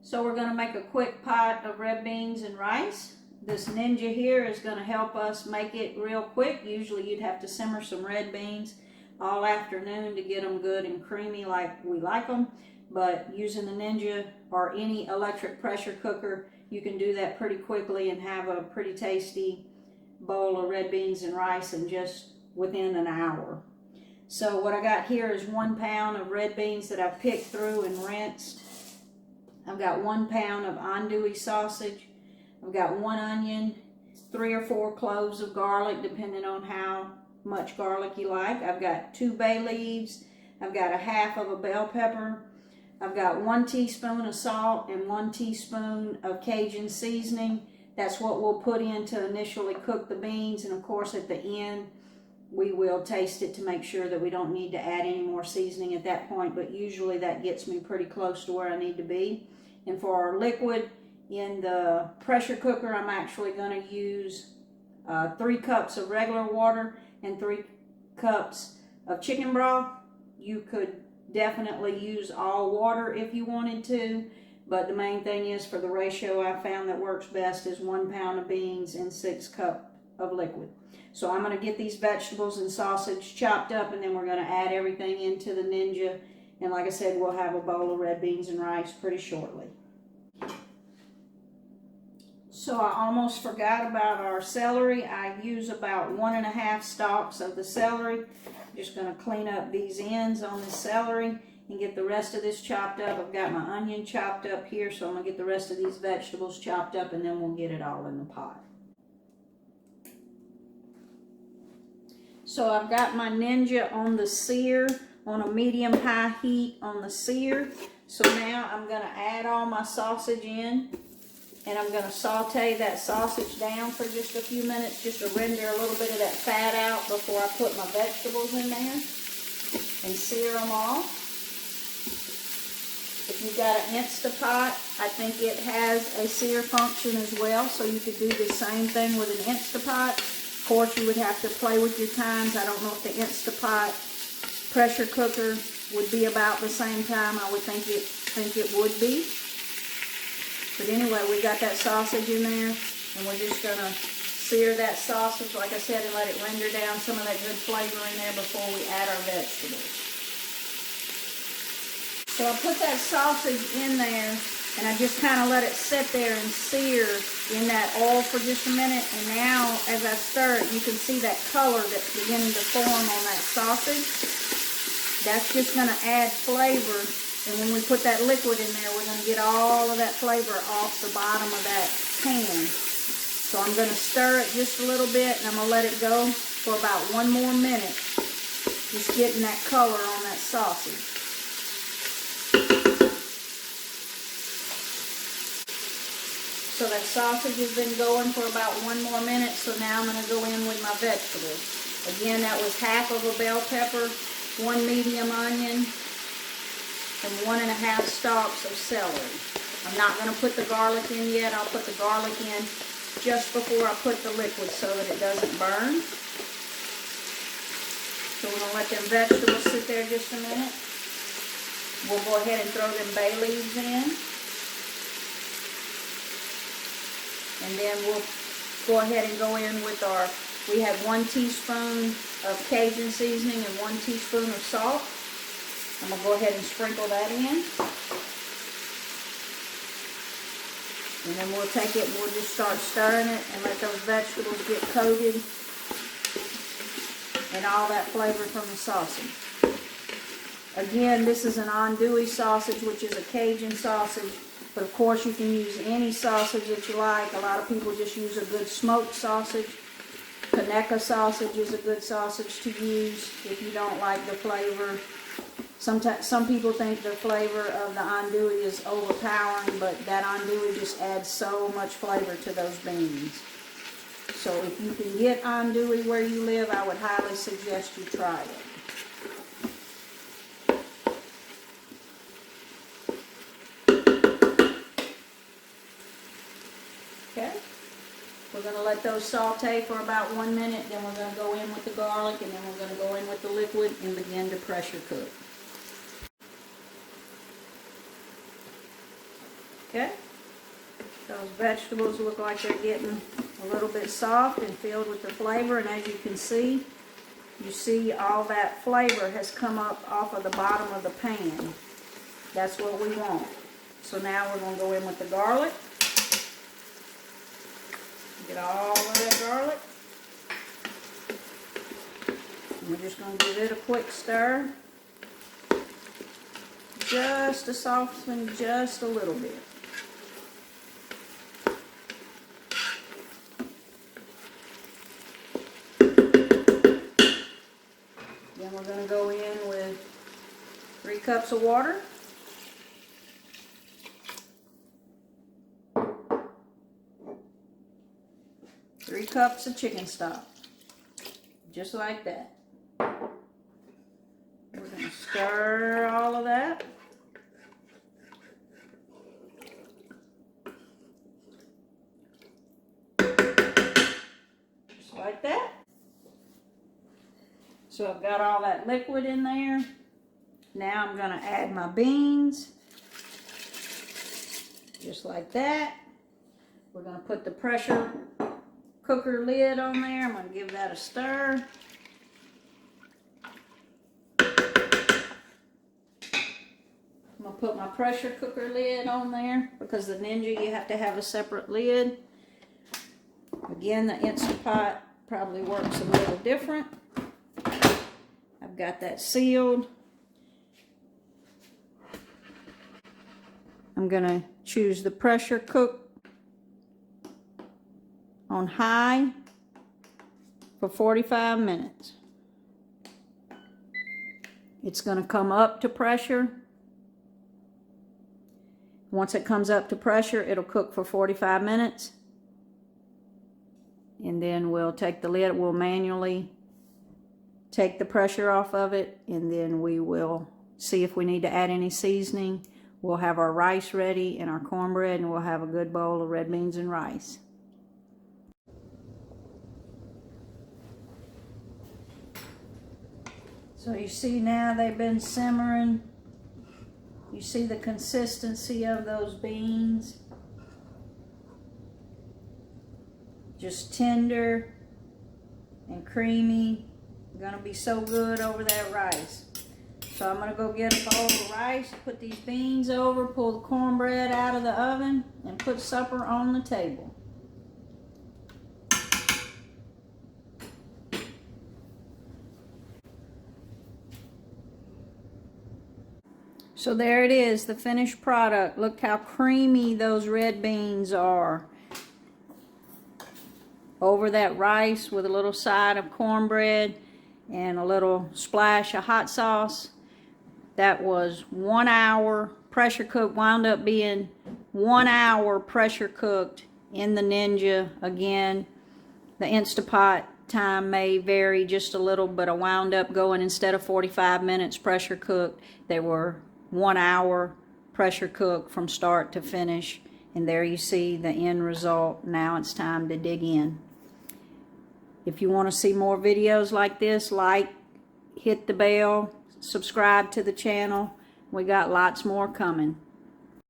So we're going to make a quick pot of red beans and rice. This Ninja here is going to help us make it real quick. Usually you'd have to simmer some red beans all afternoon to get them good and creamy like we like them. But using the Ninja or any electric pressure cooker, you can do that pretty quickly and have a pretty tasty bowl of red beans and rice in just within an hour. So what I got here is 1 pound of red beans that I've picked through and rinsed. I've got 1 pound of andouille sausage. I've got 1 onion, 3 or 4 cloves of garlic, depending on how much garlic you like. I've got 2 bay leaves. I've got a half of a bell pepper. I've got 1 teaspoon of salt and 1 teaspoon of Cajun seasoning. That's what we'll put in to initially cook the beans. And of course at the end, we will taste it to make sure that we don't need to add any more seasoning at that point. But usually that gets me pretty close to where I need to be. And for our liquid in the pressure cooker, I'm actually going to use 3 cups of regular water and 3 cups of chicken broth. You could definitely use all water if you wanted to, but the main thing is for the ratio I found that works best is 1 pound of beans and 6 cups of liquid. So I'm going to get these vegetables and sausage chopped up, and then we're going to add everything into the Ninja. And like I said, we'll have a bowl of red beans and rice pretty shortly. So I almost forgot about our celery. I use about 1½ stalks of the celery. I'm just going to clean up these ends on the celery and get the rest of this chopped up. I've got my onion chopped up here, so I'm going to get the rest of these vegetables chopped up, and then we'll get it all in the pot. So I've got my Ninja on the sear, on a medium-high heat on the sear. So now I'm going to add all my sausage in, and I'm going to saute that sausage down for just a few minutes, just to render a little bit of that fat out before I put my vegetables in there and sear them off. If you've got an Instapot, I think it has a sear function as well, so you could do the same thing with an Instapot. Of course, you would have to play with your times. I don't know if the Instapot pressure cooker would be about the same time. I would think it would be. But anyway, we got that sausage in there, and we're just going to sear that sausage, like I said, and let it render down some of that good flavor in there before we add our vegetables. So I put that sausage in there, and I just kind of let it sit there and sear in that oil for just a minute. And now, as I stir it, you can see that color that's beginning to form on that sausage. That's just going to add flavor. And when we put that liquid in there, we're going to get all of that flavor off the bottom of that pan. So I'm going to stir it just a little bit, and I'm going to let it go for about 1 more minute. Just getting that color on that sausage. So that sausage has been going for about 1 more minute, so now I'm going to go in with my vegetables. Again, that was half of a bell pepper, 1 medium onion, and 1½ stalks of celery. I'm not going to put the garlic in yet. I'll put the garlic in just before I put the liquid so that it doesn't burn. So we're going to let them vegetables sit there just a minute. We'll go ahead and throw them bay leaves in. And then we'll go ahead and go in with our, we have 1 teaspoon of Cajun seasoning and 1 teaspoon of salt. I'm going to go ahead and sprinkle that in. And then we'll take it and we'll just start stirring it and let those vegetables get coated and all that flavor from the sausage. Again, this is an andouille sausage, which is a Cajun sausage. But of course you can use any sausage that you like. A lot of people just use a good smoked sausage. Conecuh sausage is a good sausage to use if you don't like the flavor. Some people think the flavor of the andouille is overpowering, but that andouille just adds so much flavor to those beans. So if you can get andouille where you live, I would highly suggest you try it. Okay, we're going to let those saute for about 1 minute, then we're going to go in with the garlic, and then we're going to go in with the liquid and begin to pressure cook. Okay. Those vegetables look like they're getting a little bit soft and filled with the flavor, and as you can see, you see all that flavor has come up off of the bottom of the pan. That's what we want. So now we're going to go in with the garlic. Get all of that garlic. And we're just going to give it a quick stir. Just to soften just a little bit. Then we're going to go in with 3 cups of water. Three cups of chicken stock. Just like that. We're going to stir all of that. Just like that. So I've got all that liquid in there. Now I'm going to add my beans. Just like that. We're going to put the pressure cooker lid on there. I'm going to give that a stir. I'm going to put my pressure cooker lid on there because the Ninja, you have to have a separate lid. Again, the Instant Pot probably works a little different. I've got that sealed. I'm going to choose the pressure cook on high for 45 minutes. It's going to come up to pressure. Once it comes up to pressure, it'll cook for 45 minutes. And then we'll take the lid, we'll manually take the pressure off of it, and then we will see if we need to add any seasoning. We'll have our rice ready and our cornbread, and we'll have a good bowl of red beans and rice. So you see now they've been simmering. You see the consistency of those beans. Just tender and creamy. Gonna be so good over that rice. So I'm gonna go get a bowl of rice, put these beans over, pull the cornbread out of the oven, and put supper on the table. So there it is, the finished product. Look how creamy those red beans are. Over that rice with a little side of cornbread and a little splash of hot sauce. That was 1 hour pressure cooked, wound up being 1 hour pressure cooked in the Ninja. Again, the Instapot time may vary just a little, but I wound up going, instead of 45 minutes pressure cooked, they were 1 hour pressure cooked from start to finish. And there you see the end result. Now it's time to dig in. If you want to see more videos like this, hit the bell, subscribe to the channel. We got lots more coming.